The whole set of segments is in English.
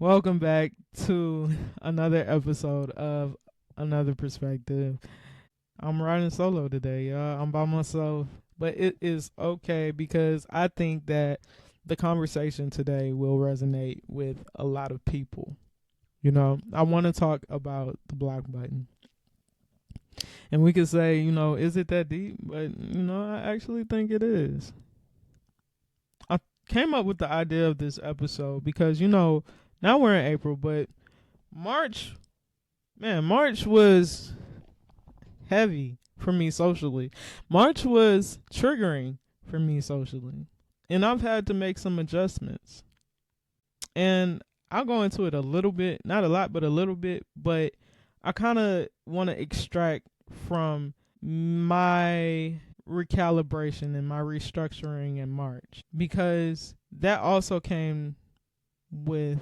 Welcome back to another episode of Another Perspective. I'm riding solo today, y'all. I'm by myself, but it is okay because I think that the conversation today will resonate with a lot of people. I want to talk about the block button. And we could say, is it that deep? But, I actually think it is. I came up with the idea of this episode because, now we're in April, but March, man, March was heavy for me socially. March was triggering for me socially. And I've had to make some adjustments. And I'll go into it a little bit, not a lot, but a little bit. But I kind of want to extract from my recalibration and my restructuring in March because that also came with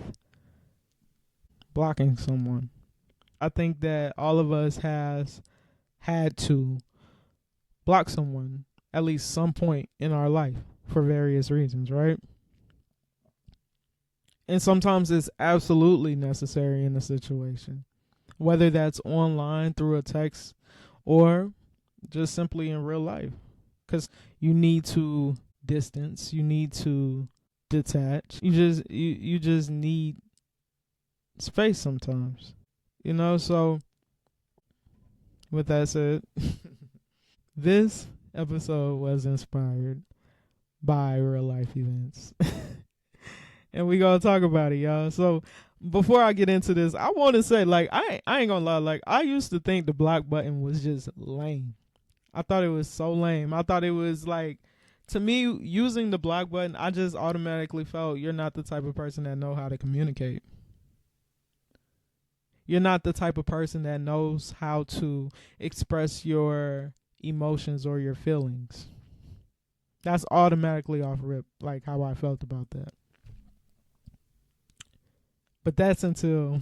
blocking someone. I think that all of us has had to block someone at least some point in our life for various reasons, right? And sometimes it's absolutely necessary in a situation, whether that's online through a text or just simply in real life. Because you need to distance, you need to detach. You just need space sometimes. So with that said, this episode was inspired by real life events. And we gonna talk about it, y'all. So before I get into this, I want to say, I ain't gonna lie, I used to think the block button was just lame. I thought it was so lame. I thought it was to me, using the block button, I just automatically felt you're not the type of person that know how to communicate. You're not the type of person that knows how to express your emotions or your feelings. That's automatically off rip, like how I felt about that. But that's until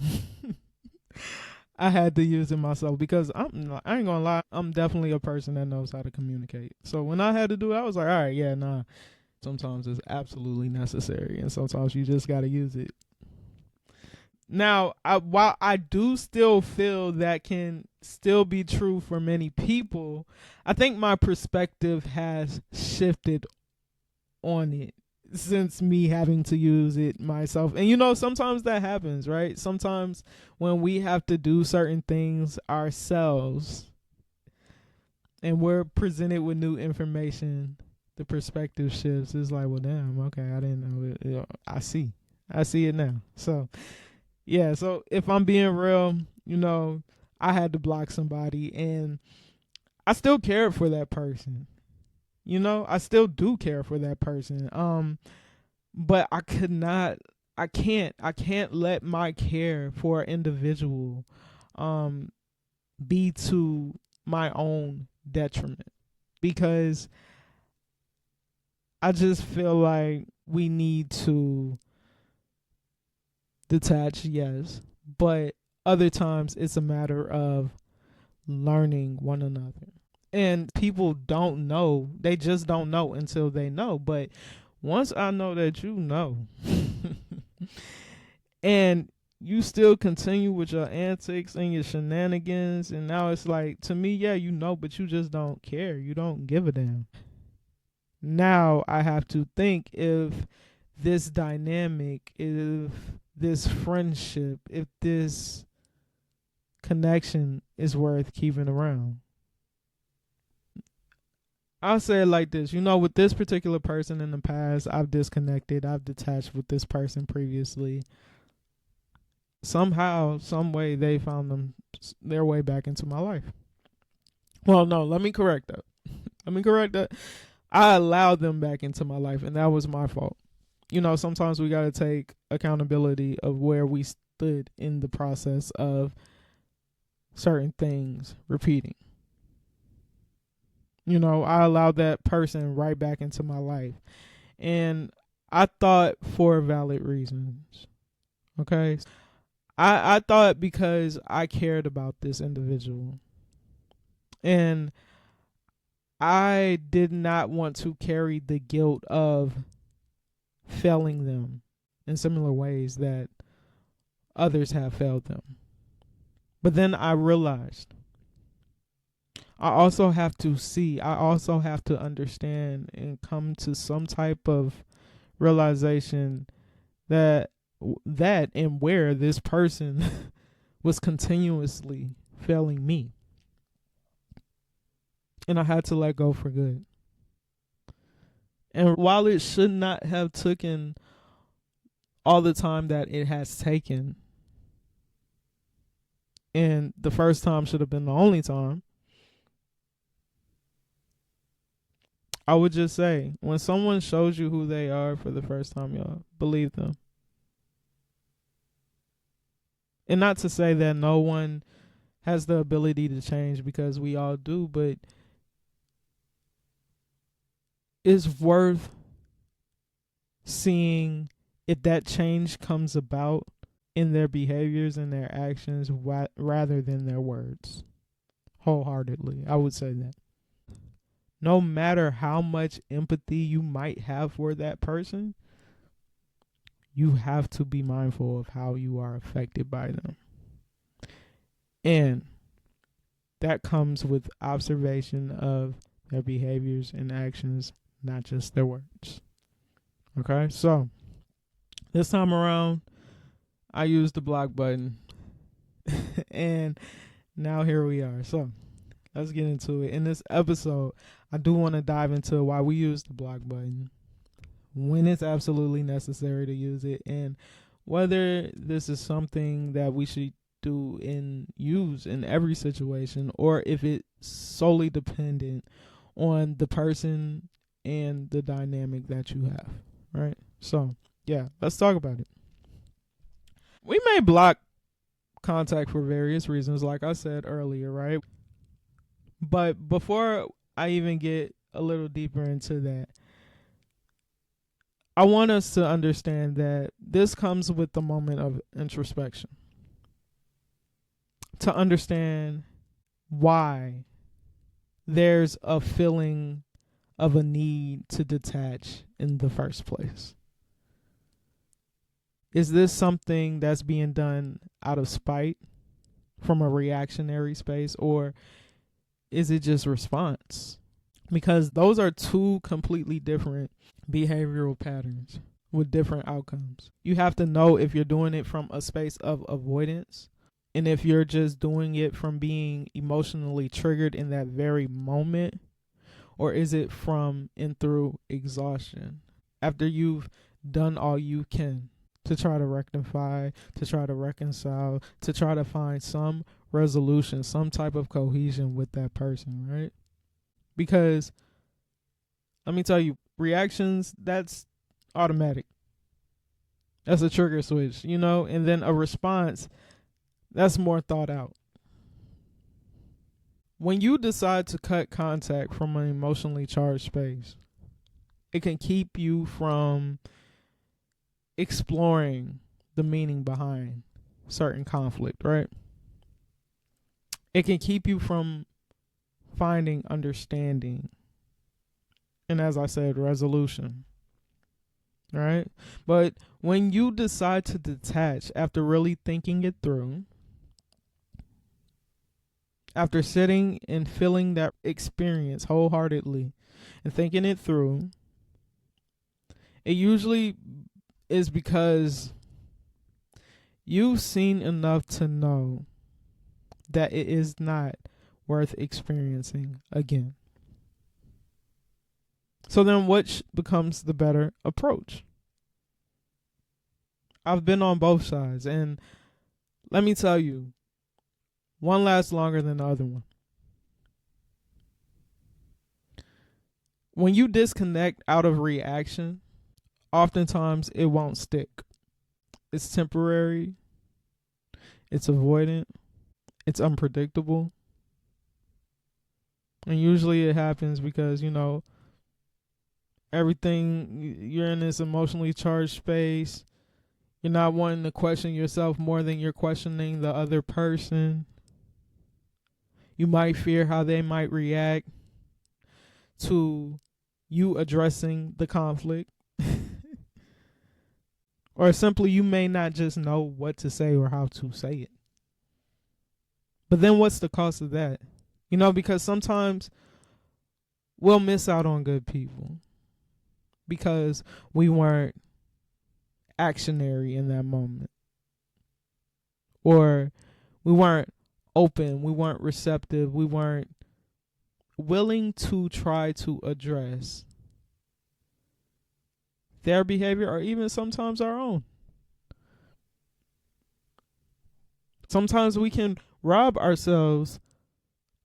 I had to use it myself because I ain't gonna lie, I'm definitely a person that knows how to communicate. So when I had to do it, I was like, all right, yeah, nah. Sometimes it's absolutely necessary, and sometimes you just gotta use it. Now, while I do still feel that can still be true for many people, I think my perspective has shifted on it since me having to use it myself. And sometimes that happens, right? Sometimes when we have to do certain things ourselves and we're presented with new information, the perspective shifts. It's like, well, damn, okay, I didn't know it. I see it now. So yeah, so if I'm being real, I had to block somebody and I still cared for that person. I still do care for that person. But I can't let my care for an individual be to my own detriment because I just feel like we need to detach, yes, but other times it's a matter of learning one another. And people don't know, they just don't know until they know. But once I know that you know, and you still continue with your antics and your shenanigans, and now it's like, to me, yeah, but you just don't care. You don't give a damn. Now I have to think if this dynamic, if this friendship, if this connection is worth keeping around. I'll say it like this, with this particular person in the past, I've disconnected, I've detached with this person previously. Somehow, some way, they found their way back into my life. Well, no, let me correct that. I allowed them back into my life, and that was my fault. Sometimes we got to take accountability of where we stood in the process of certain things repeating. I allowed that person right back into my life. And I thought for valid reasons. Okay. I thought because I cared about this individual. And I did not want to carry the guilt of failing them in similar ways that others have failed them. But then I realized I also have to understand and come to some type of realization that and where this person was continuously failing me. And I had to let go for good. And while it should not have taken all the time that it has taken, and the first time should have been the only time, I would just say, when someone shows you who they are for the first time, y'all, believe them. And not to say that no one has the ability to change, because we all do, but it's worth seeing if that change comes about in their behaviors and their actions rather than their words. Wholeheartedly, I would say that. No matter how much empathy you might have for that person, you have to be mindful of how you are affected by them. And that comes with observation of their behaviors and actions, not just their words. Okay, so this time around, I used the block button. And now here we are. So let's get into it. In this episode, I do want to dive into why we use the block button, when it's absolutely necessary to use it, and whether this is something that we should do and use in every situation, or if it's solely dependent on the person and the dynamic that you have, right? So, yeah, let's talk about it. We may block contact for various reasons, like I said earlier, right? But before I even get a little deeper into that, I want us to understand that this comes with the moment of introspection, to understand why there's a feeling of a need to detach in the first place. Is this something that's being done out of spite from a reactionary space, or is it just response? Because those are two completely different behavioral patterns with different outcomes. You have to know if you're doing it from a space of avoidance, and if you're just doing it from being emotionally triggered in that very moment, or is it from and through exhaustion after you've done all you can to try to rectify, to try to reconcile, to try to find some resolution, some type of cohesion with that person, right? Because let me tell you, reactions, that's automatic. That's a trigger switch, and then a response, that's more thought out. When you decide to cut contact from an emotionally charged space, it can keep you from exploring the meaning behind certain conflict, right? It can keep you from finding understanding, and as I said, resolution, right? But when you decide to detach after really thinking it through, after sitting and feeling that experience wholeheartedly and thinking it through, it usually is because you've seen enough to know that it is not worth experiencing again. So then what becomes the better approach? I've been on both sides, and let me tell you, one lasts longer than the other one. When you disconnect out of reaction, oftentimes it won't stick. It's temporary, it's avoidant, it's unpredictable. And usually it happens because, everything, you're in this emotionally charged space. You're not wanting to question yourself more than you're questioning the other person. You might fear how they might react to you addressing the conflict. Or simply, you may not just know what to say or how to say it. But then what's the cost of that? Because sometimes we'll miss out on good people because we weren't actionary in that moment. Or we weren't open, we weren't receptive, we weren't willing to try to address their behavior or even sometimes our own. Sometimes we can rob ourselves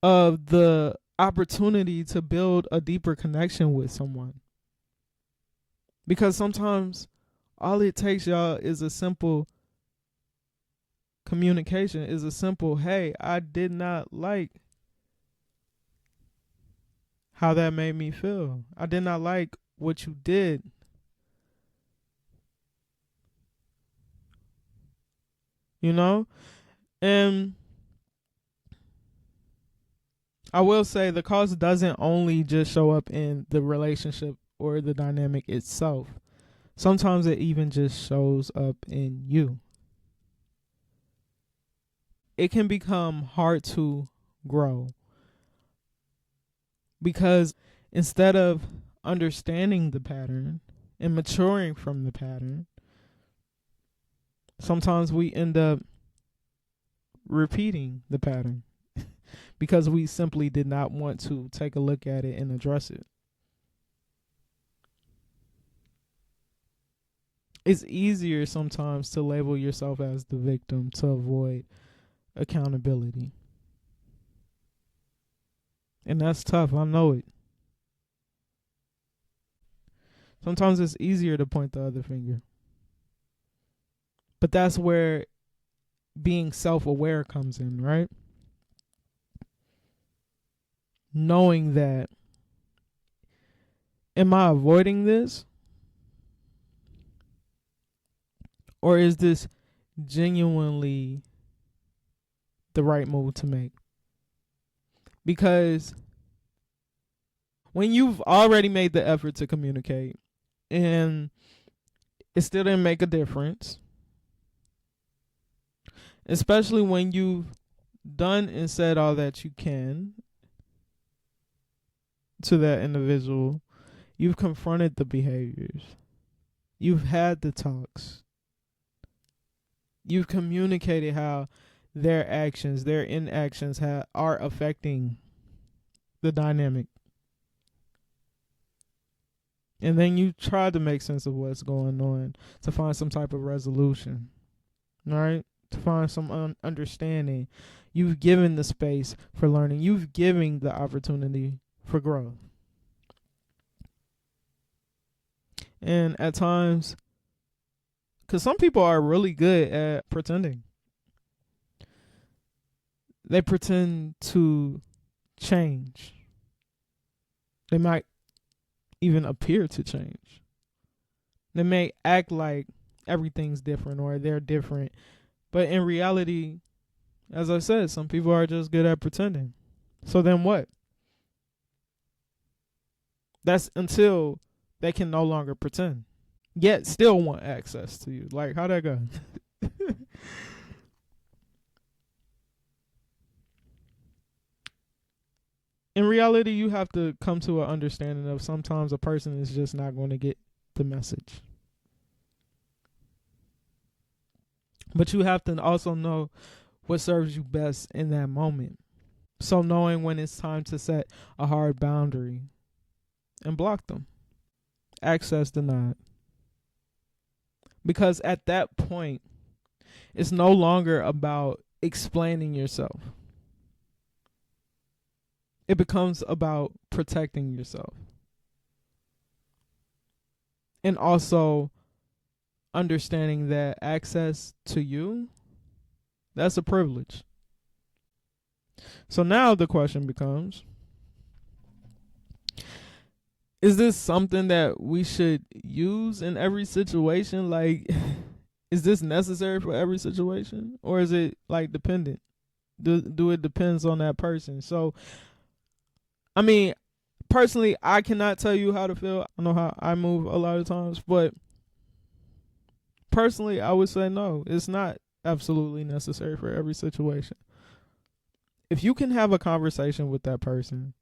of the opportunity to build a deeper connection with someone. Because sometimes all it takes, y'all, is a simple communication, is a simple, hey, I did not like how that made me feel. I did not like what you did. And I will say the cost doesn't only just show up in the relationship or the dynamic itself. Sometimes it even just shows up in you. It can become hard to grow because instead of understanding the pattern and maturing from the pattern, sometimes we end up repeating the pattern because we simply did not want to take a look at it and address it. It's easier sometimes to label yourself as the victim to avoid accountability. And that's tough, I know it. Sometimes it's easier to point the other finger. But that's where being self-aware comes in, right? Knowing that, am I avoiding this? Or is this genuinely the right move to make? Because when you've already made the effort to communicate and it still didn't make a difference, especially when you've done and said all that you can to that individual, you've confronted the behaviors, you've had the talks, you've communicated how their actions, their inactions are affecting the dynamic. And then you try to make sense of what's going on to find some type of resolution, right? To find some understanding. You've given the space for learning. You've given the opportunity for growth. And at times, because some people are really good at pretending. They pretend to change. They might even appear to change. They may act like everything's different or they're different. But in reality, as I said, some people are just good at pretending. So then what? That's until they can no longer pretend. Yet still want access to you. Like, how'd that go? In reality, you have to come to an understanding of sometimes a person is just not going to get the message. But you have to also know what serves you best in that moment. So knowing when it's time to set a hard boundary and block them. Access denied. Because at that point, it's no longer about explaining yourself. It becomes about protecting yourself. And also understanding that access to you, that's a privilege. So now the question becomes, is this something that we should use in every situation? Like, is this necessary for every situation? Or is it like dependent? Do it depends on that person? So, I mean, personally, I cannot tell you how to feel. I know how I move a lot of times, but personally, I would say no. It's not absolutely necessary for every situation. If you can have a conversation with that person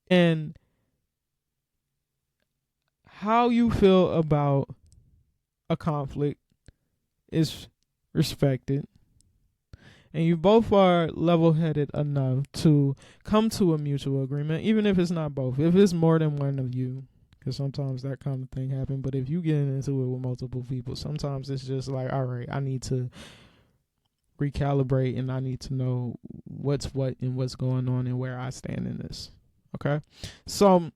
and how you feel about a conflict is respected, and you both are level-headed enough to come to a mutual agreement, even if it's not both, if it's more than one of you, because sometimes that kind of thing happens. But if you get into it with multiple people, sometimes it's just like, all right, I need to recalibrate and I need to know what's what and what's going on and where I stand in this. Okay? So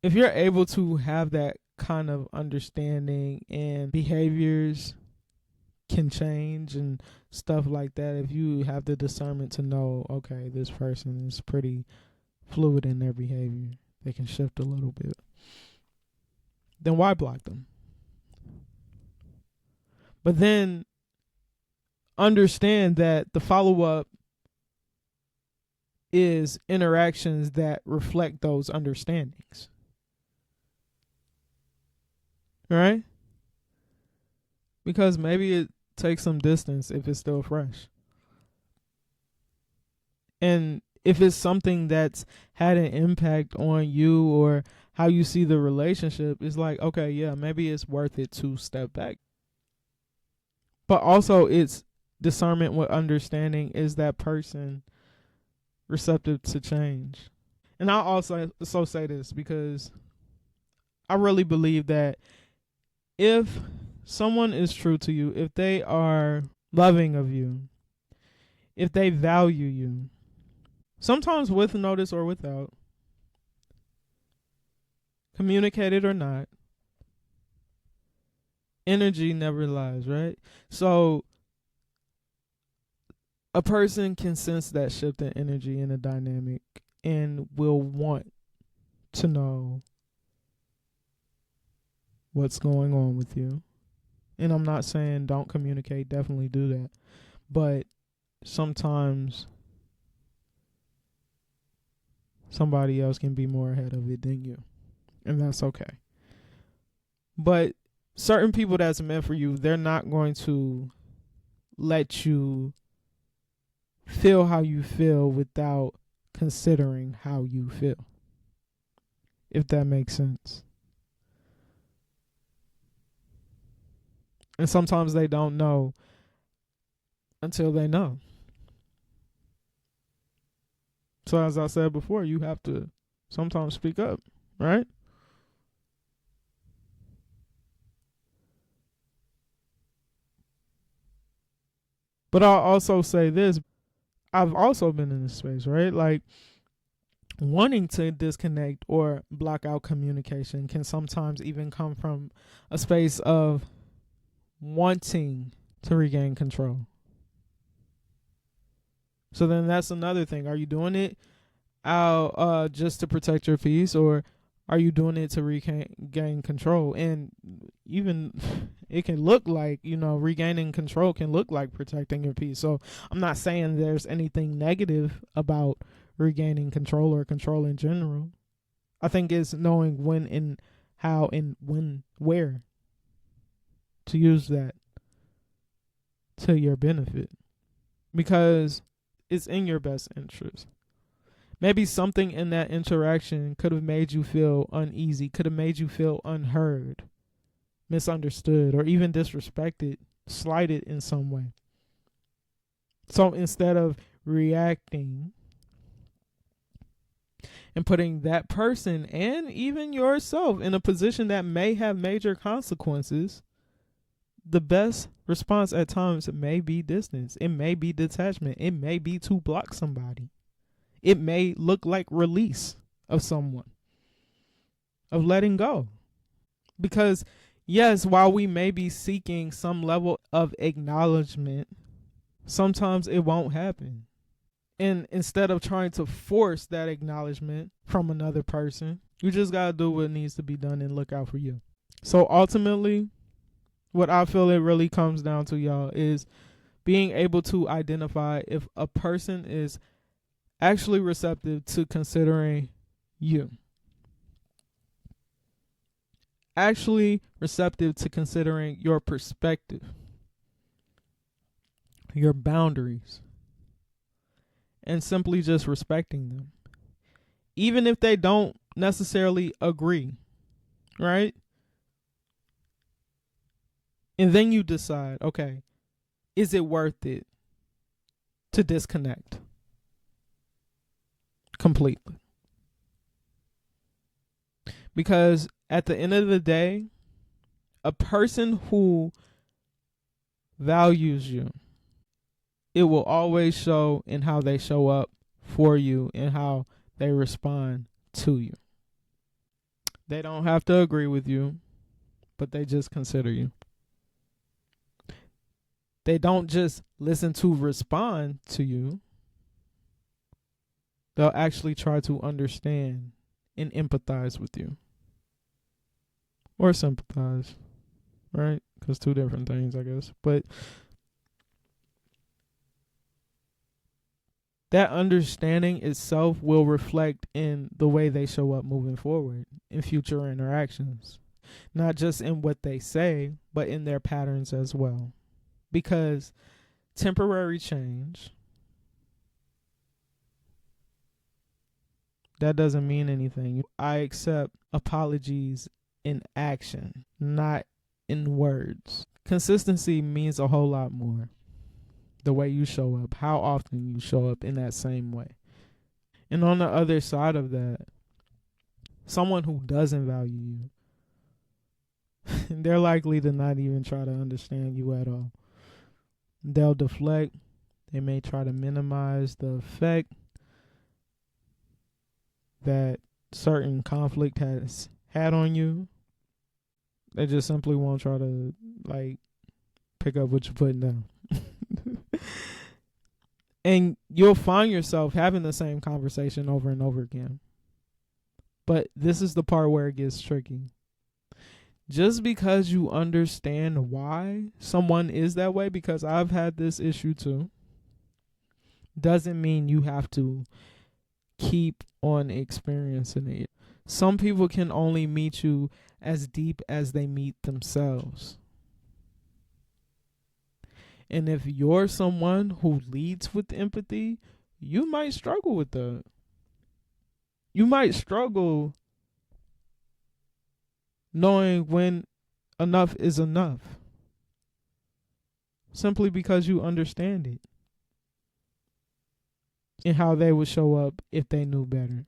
if you're able to have that kind of understanding and behaviors can change and stuff like that, if you have the discernment to know, okay, this person is pretty fluid in their behavior, they can shift a little bit, then why block them? But then understand that the follow-up is interactions that reflect those understandings. Right? Because maybe it takes some distance if it's still fresh. And if it's something that's had an impact on you or how you see the relationship, it's like, okay, yeah, maybe it's worth it to step back. But also it's discernment with understanding, is that person receptive to change? And I also say this because I really believe that if someone is true to you, if they are loving of you, if they value you, sometimes with notice or without, communicated or not, energy never lies, right? So a person can sense that shift in energy in a dynamic and will want to know what's going on with you. And I'm not saying don't communicate, definitely do that. But sometimes somebody else can be more ahead of it than you. And that's okay. But certain people that's meant for you, they're not going to let you feel how you feel without considering how you feel. If that makes sense. And sometimes they don't know until they know. So as I said before, you have to sometimes speak up, right? But I'll also say this. I've also been in this space, right? Like wanting to disconnect or block out communication can sometimes even come from a space of wanting to regain control. So then that's another thing. Are you doing it out just to protect your peace, or are you doing it to regain control? And even it can look like, regaining control can look like protecting your peace. So I'm not saying there's anything negative about regaining control or control in general. I think it's knowing when and how and where to use that to your benefit, because it's in your best interest. Maybe something in that interaction could have made you feel uneasy, could have made you feel unheard, misunderstood, or even disrespected, slighted in some way. So instead of reacting and putting that person and even yourself in a position that may have major consequences, the best response at times may be distance. It may be detachment. It may be to block somebody. It may look like release of someone, of letting go. Because, yes, while we may be seeking some level of acknowledgement, sometimes it won't happen. And instead of trying to force that acknowledgement from another person, you just got to do what needs to be done and look out for you. So ultimately, what I feel it really comes down to, y'all, is being able to identify if a person is actually receptive to considering you. actually receptive to considering your perspective, your boundaries, and simply just respecting them, even if they don't necessarily agree, right? And then you decide, okay, is it worth it to disconnect completely? Because at the end of the day, a person who values you, it will always show in how they show up for you and how they respond to you. They don't have to agree with you, but they just consider you. They don't just listen to respond to you. They'll actually try to understand and empathize with you. Or sympathize, right? Because two different things, I guess. But that understanding itself will reflect in the way they show up moving forward in future interactions. Not just in what they say, but in their patterns as well. Because temporary change, that doesn't mean anything. I accept apologies in action, not in words. Consistency means a whole lot more. The way you show up, how often you show up in that same way. And on the other side of that, someone who doesn't value you, they're likely to not even try to understand you at all. They'll deflect. They may try to minimize the effect that certain conflict has had on you. They just simply won't try to pick up what you're putting down. And you'll find yourself having the same conversation over and over again. But this is the part where it gets tricky. Just because you understand why someone is that way, because I've had this issue too, doesn't mean you have to keep on experiencing it. Some people can only meet you as deep as they meet themselves. And if you're someone who leads with empathy, you might struggle with that. You might struggle knowing when enough is enough. Simply because you understand it. And how they would show up if they knew better.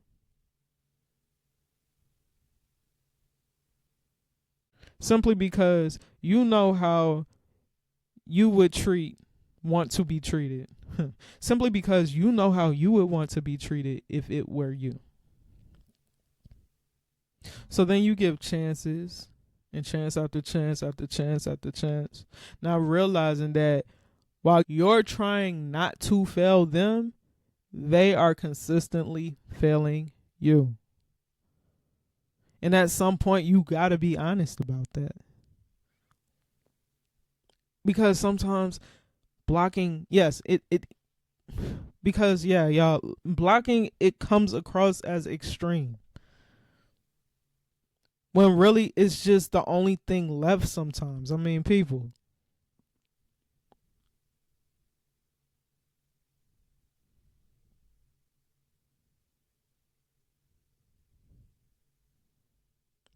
Simply because you know how you would want to be treated. Simply because you know how you would want to be treated if it were you. So then you give chances, and chance after chance after chance after chance. Now realizing that while you're trying not to fail them, they are consistently failing you. And at some point, you got to be honest about that. Because sometimes blocking, yes, because y'all, blocking, it comes across as extreme. When really it's just the only thing left sometimes. I mean, people.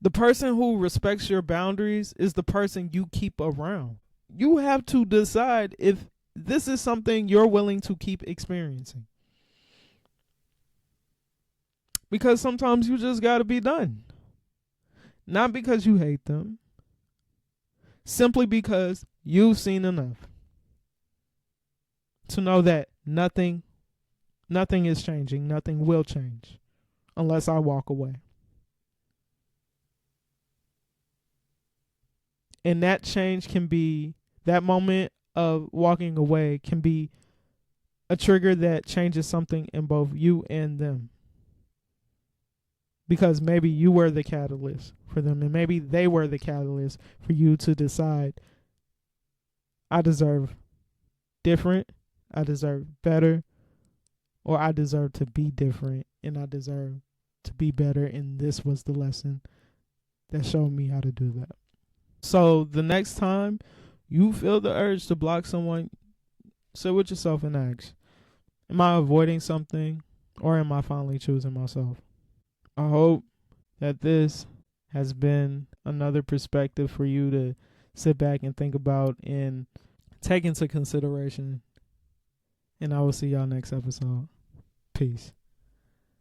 The person who respects your boundaries is the person you keep around. You have to decide if this is something you're willing to keep experiencing. Because sometimes you just got to be done. Not because you hate them. Simply because you've seen enough to know that nothing is changing. Nothing will change unless I walk away. And that change can be, that moment of walking away can be a trigger that changes something in both you and them. Because maybe you were the catalyst for them, and maybe they were the catalyst for you to decide, I deserve different, I deserve better, or I deserve to be different, and I deserve to be better, and this was the lesson that showed me how to do that. So the next time you feel the urge to block someone, sit with yourself and ask, am I avoiding something or am I finally choosing myself? I hope that this has been another perspective for you to sit back and think about and take into consideration. And I will see y'all next episode. Peace.